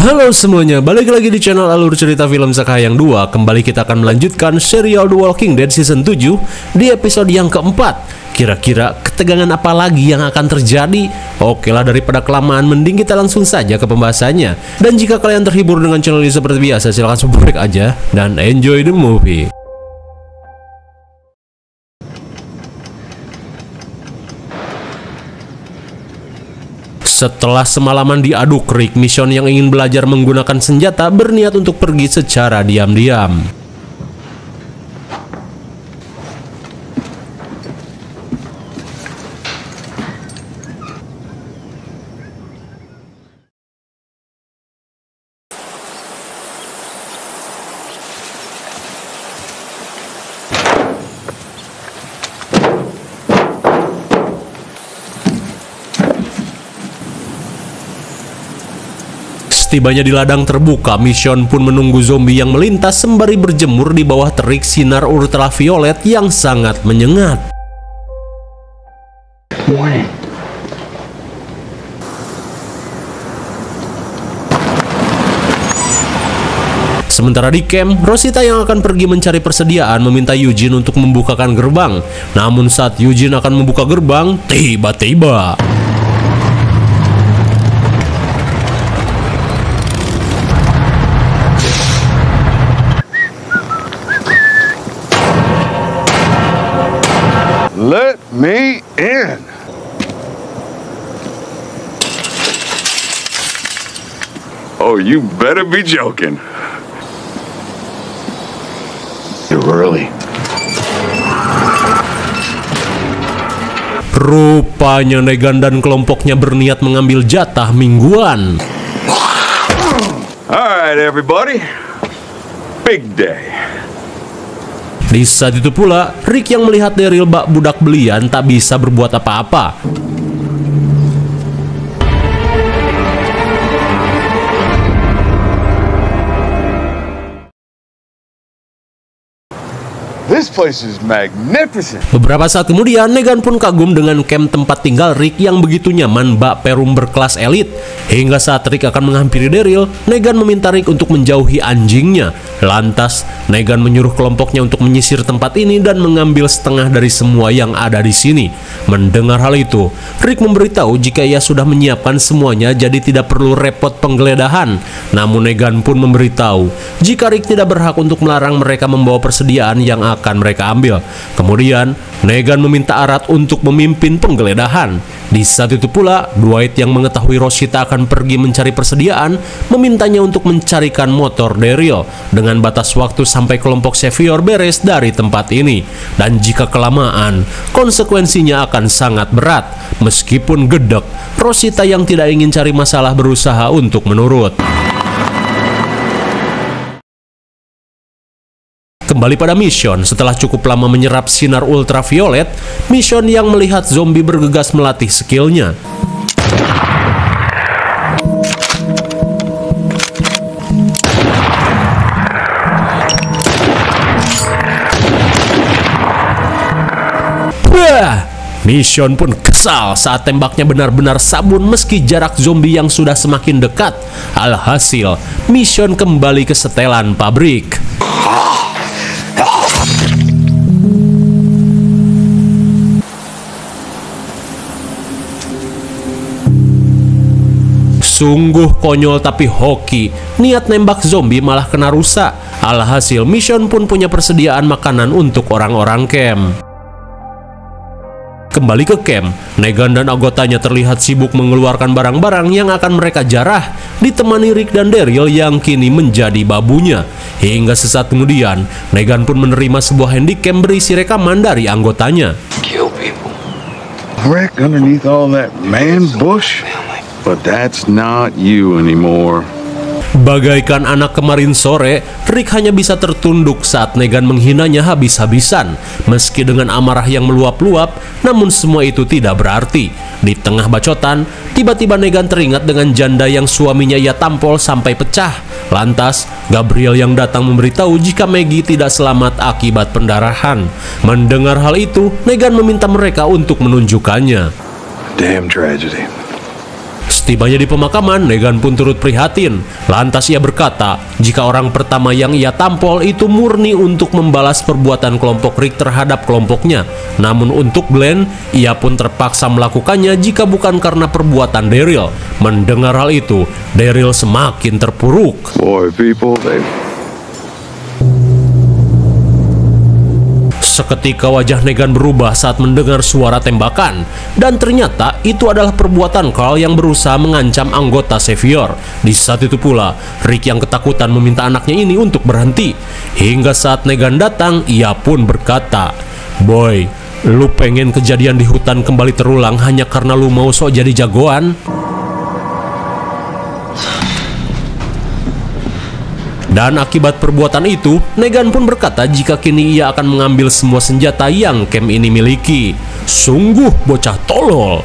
Halo semuanya, balik lagi di channel Alur Cerita Film Sekayang 2. Kembali kita akan melanjutkan serial The Walking Dead season 7 di episode yang keempat. Kira-kira ketegangan apa lagi yang akan terjadi? Oke lah, daripada kelamaan mending kita langsung saja ke pembahasannya. Dan jika kalian terhibur dengan channel ini seperti biasa, silahkan subscribe aja dan enjoy the movie. Setelah semalaman diaduk, Rick, Mission yang ingin belajar menggunakan senjata berniat untuk pergi secara diam-diam. Setibanya di ladang terbuka, Mission pun menunggu zombie yang melintas sembari berjemur di bawah terik sinar ultraviolet yang sangat menyengat. Sementara di camp, Rosita yang akan pergi mencari persediaan meminta Eugene untuk membukakan gerbang. Namun saat Eugene akan membuka gerbang, tiba-tiba Let me in. Oh, you better be joking. You're early. Rupanya Negan dan kelompoknya berniat mengambil jatah mingguan. Alright, everybody. Big day. Di saat itu pula, Rick yang melihat Daryl bak budak belian tak bisa berbuat apa-apa. This place is magnificent. Beberapa saat kemudian, Negan pun kagum dengan camp tempat tinggal Rick yang begitu nyaman bak perum berkelas elit. Hingga saat Rick akan menghampiri Daryl, Negan meminta Rick untuk menjauhi anjingnya. Lantas, Negan menyuruh kelompoknya untuk menyisir tempat ini dan mengambil setengah dari semua yang ada di sini. Mendengar hal itu, Rick memberitahu jika ia sudah menyiapkan semuanya jadi tidak perlu repot penggeledahan. Namun Negan pun memberitahu jika Rick tidak berhak untuk melarang mereka membawa persediaan yang akan mereka ambil. Kemudian, Negan meminta Arad untuk memimpin penggeledahan. Di saat itu pula, Dwight yang mengetahui Rosita akan pergi mencari persediaan, memintanya untuk mencarikan motor Daryl dengan batas waktu sampai kelompok Xavier beres dari tempat ini. Dan jika kelamaan, konsekuensinya akan sangat berat. Meskipun gedek, Rosita yang tidak ingin cari masalah berusaha untuk menurut. Kembali pada Mission, setelah cukup lama menyerap sinar ultraviolet, Mission yang melihat zombie bergegas melatih skillnya. Wah! Mission pun kesal saat tembaknya benar-benar sabun meski jarak zombie yang sudah semakin dekat. Alhasil, Mission kembali ke setelan pabrik. Sungguh konyol tapi hoki, niat nembak zombie malah kena rusak. Alhasil, Mission pun punya persediaan makanan untuk orang-orang camp. Kembali ke camp, Negan dan anggotanya terlihat sibuk mengeluarkan barang-barang yang akan mereka jarah, ditemani Rick dan Daryl yang kini menjadi babunya. Hingga sesaat kemudian, Negan pun menerima sebuah handycam berisi rekaman dari anggotanya. Kill people. Rick, underneath all that man bush. But that's not you anymore. Bagaikan anak kemarin sore, Rick hanya bisa tertunduk saat Negan menghinanya habis-habisan. Meski dengan amarah yang meluap-luap, namun semua itu tidak berarti. Di tengah bacotan, tiba-tiba Negan teringat dengan janda yang suaminya ia tampol sampai pecah. Lantas, Gabriel yang datang memberitahu jika Maggie tidak selamat akibat pendarahan. Mendengar hal itu, Negan meminta mereka untuk menunjukkannya. Damn tragedy. Setibanya di pemakaman, Negan pun turut prihatin. Lantas ia berkata, jika orang pertama yang ia tampol itu murni untuk membalas perbuatan kelompok Rick terhadap kelompoknya. Namun untuk Glenn, ia pun terpaksa melakukannya jika bukan karena perbuatan Daryl. Mendengar hal itu, Daryl semakin terpuruk. Boy, people, Seketika wajah Negan berubah saat mendengar suara tembakan, dan ternyata itu adalah perbuatan Carl yang berusaha mengancam anggota Xavier. Di saat itu pula, Rick yang ketakutan meminta anaknya ini untuk berhenti. Hingga saat Negan datang, ia pun berkata, "Boy, lu pengen kejadian di hutan kembali terulang hanya karena lu mau sok jadi jagoan?" Dan akibat perbuatan itu, Negan pun berkata jika kini ia akan mengambil semua senjata yang camp ini miliki. Sungguh bocah tolol.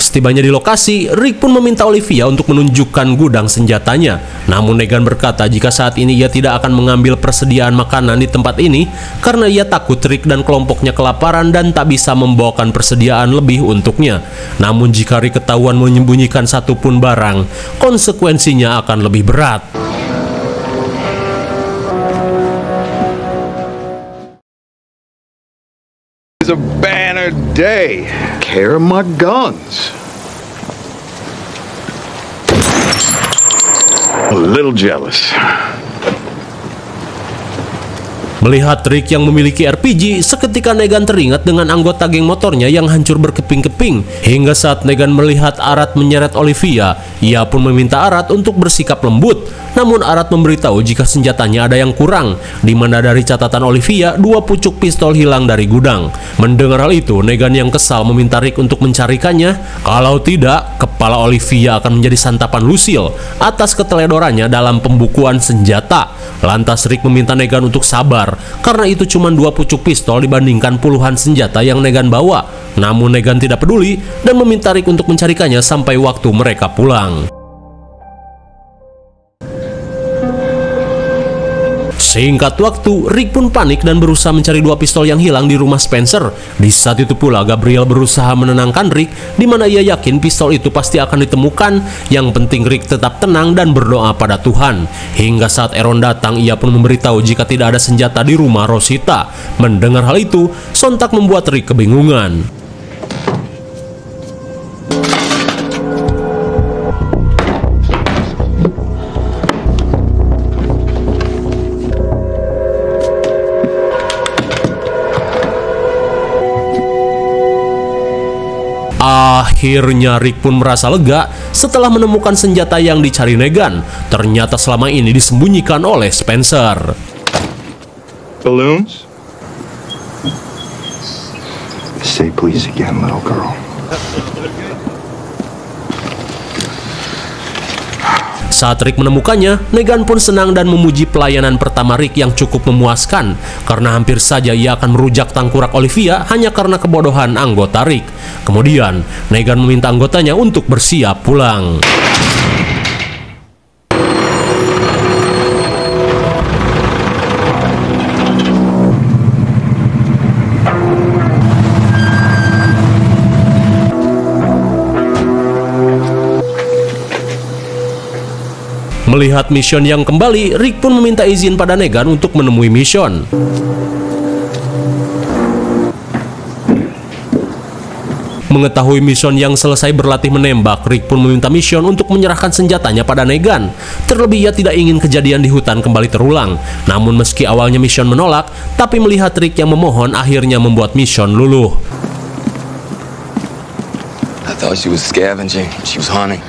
Setibanya di lokasi, Rick pun meminta Olivia untuk menunjukkan gudang senjatanya. Namun Negan berkata jika saat ini ia tidak akan mengambil persediaan makanan di tempat ini karena ia takut Rick dan kelompoknya kelaparan dan tak bisa membawakan persediaan lebih untuknya. Namun jika Rick ketahuan menyembunyikan satupun barang, konsekuensinya akan lebih berat. it's a banner day. Care of my guns. A little jealous. Melihat Rick yang memiliki RPG, seketika Negan teringat dengan anggota geng motornya yang hancur berkeping-keping. Hingga saat Negan melihat Arad menyeret Olivia, ia pun meminta Arad untuk bersikap lembut. Namun Arad memberitahu jika senjatanya ada yang kurang, di mana dari catatan Olivia, 2 pucuk pistol hilang dari gudang. Mendengar hal itu, Negan yang kesal meminta Rick untuk mencarikannya. Kalau tidak, kepala Olivia akan menjadi santapan Lucille atas keteledorannya dalam pembukuan senjata. Lantas Rick meminta Negan untuk sabar, karena itu cuma 2 pucuk pistol dibandingkan puluhan senjata yang Negan bawa. Namun Negan tidak peduli dan meminta Rick untuk mencarikannya sampai waktu mereka pulang. Singkat waktu, Rick pun panik dan berusaha mencari 2 pistol yang hilang di rumah Spencer. Di saat itu pula Gabriel berusaha menenangkan Rick, di mana ia yakin pistol itu pasti akan ditemukan. Yang penting Rick tetap tenang dan berdoa pada Tuhan. Hingga saat Aaron datang, ia pun memberitahu jika tidak ada senjata di rumah Rosita. Mendengar hal itu, sontak membuat Rick kebingungan. Akhirnya Rick pun merasa lega setelah menemukan senjata yang dicari Negan. Ternyata selama ini disembunyikan oleh Spencer. Balloons? Say please again, little girl. Saat Rick menemukannya, Negan pun senang dan memuji pelayanan pertama Rick yang cukup memuaskan, karena hampir saja ia akan merujak tangkurak Olivia hanya karena kebodohan anggota Rick. Kemudian, Negan meminta anggotanya untuk bersiap pulang. Melihat mission yang kembali, Rick pun meminta izin pada Negan untuk menemui mission. Mengetahui mission yang selesai berlatih menembak, Rick pun meminta mission untuk menyerahkan senjatanya pada Negan. Terlebih ia tidak ingin kejadian di hutan kembali terulang. Namun meski awalnya mission menolak, tapi melihat Rick yang memohon akhirnya membuat mission luluh. I thought she was scavenging. She was hunting.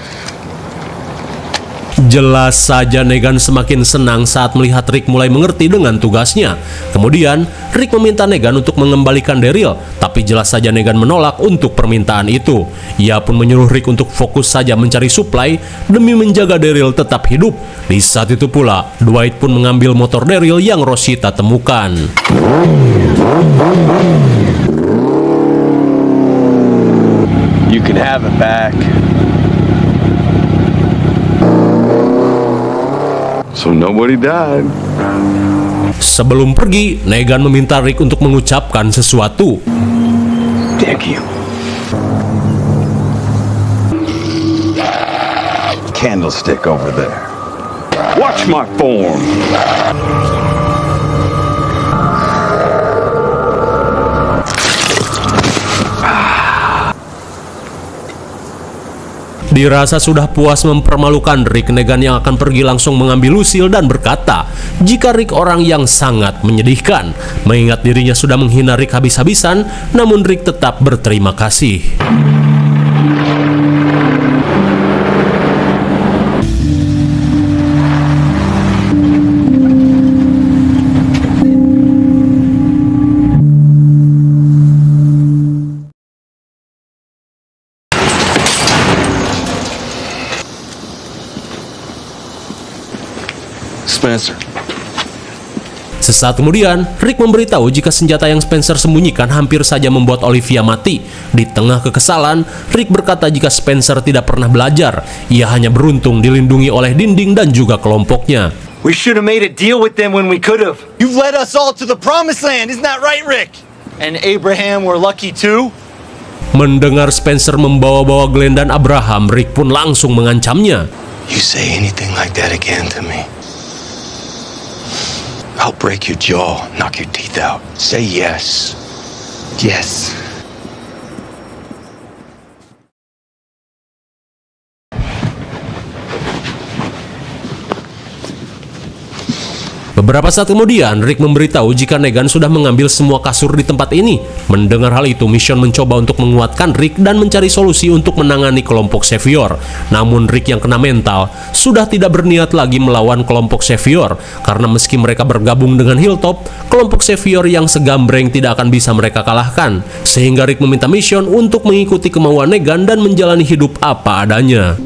Jelas saja Negan semakin senang saat melihat Rick mulai mengerti dengan tugasnya. Kemudian, Rick meminta Negan untuk mengembalikan Daryl, tapi jelas saja Negan menolak untuk permintaan itu. Ia pun menyuruh Rick untuk fokus saja mencari suplai demi menjaga Daryl tetap hidup. Di saat itu pula, Dwight pun mengambil motor Daryl yang Rosita temukan. You can have it back. So nobody died. Sebelum pergi, Negan meminta Rick untuk mengucapkan sesuatu. Thank you. Candlestick over there. Watch my form. Dirasa sudah puas mempermalukan Rick, Negan yang akan pergi langsung mengambil Lucille dan berkata jika Rick orang yang sangat menyedihkan. Mengingat dirinya sudah menghina Rick habis-habisan, namun Rick tetap berterima kasih. Spencer. Sesaat kemudian, Rick memberitahu jika senjata yang Spencer sembunyikan hampir saja membuat Olivia mati. Di tengah kekesalan, Rick berkata jika Spencer tidak pernah belajar, ia hanya beruntung dilindungi oleh dinding dan juga kelompoknya. We should have made a deal with them when we could have. You've led us all to the promised land, isn't that right, Rick? And Abraham were lucky too? Mendengar Spencer membawa-bawa Glenn dan Abraham, Rick pun langsung mengancamnya. You say anything like that again to me, I'll break your jaw, knock your teeth out. Say yes. Yes. Beberapa saat kemudian, Rick memberitahu jika Negan sudah mengambil semua kasur di tempat ini. Mendengar hal itu, Mission mencoba untuk menguatkan Rick dan mencari solusi untuk menangani kelompok Savior. Namun Rick yang kena mental sudah tidak berniat lagi melawan kelompok Savior, karena meski mereka bergabung dengan Hilltop, kelompok Savior yang segambreng tidak akan bisa mereka kalahkan. Sehingga Rick meminta Mission untuk mengikuti kemauan Negan dan menjalani hidup apa adanya.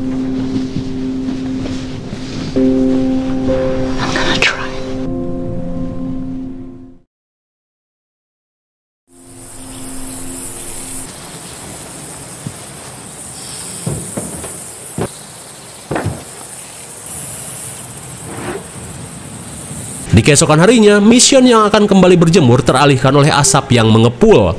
Di keesokan harinya, Mission yang akan kembali berjemur teralihkan oleh asap yang mengepul.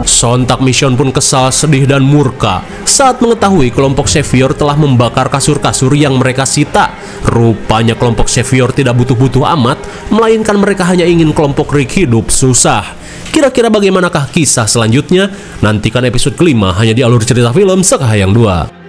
Sontak Mission pun kesal, sedih dan murka saat mengetahui kelompok Savior telah membakar kasur-kasur yang mereka sita. Rupanya kelompok Savior tidak butuh-butuh amat, melainkan mereka hanya ingin kelompok Rick hidup susah. Kira-kira bagaimanakah kisah selanjutnya? Nantikan episode kelima hanya di Alur Cerita Film Sekahayang 2.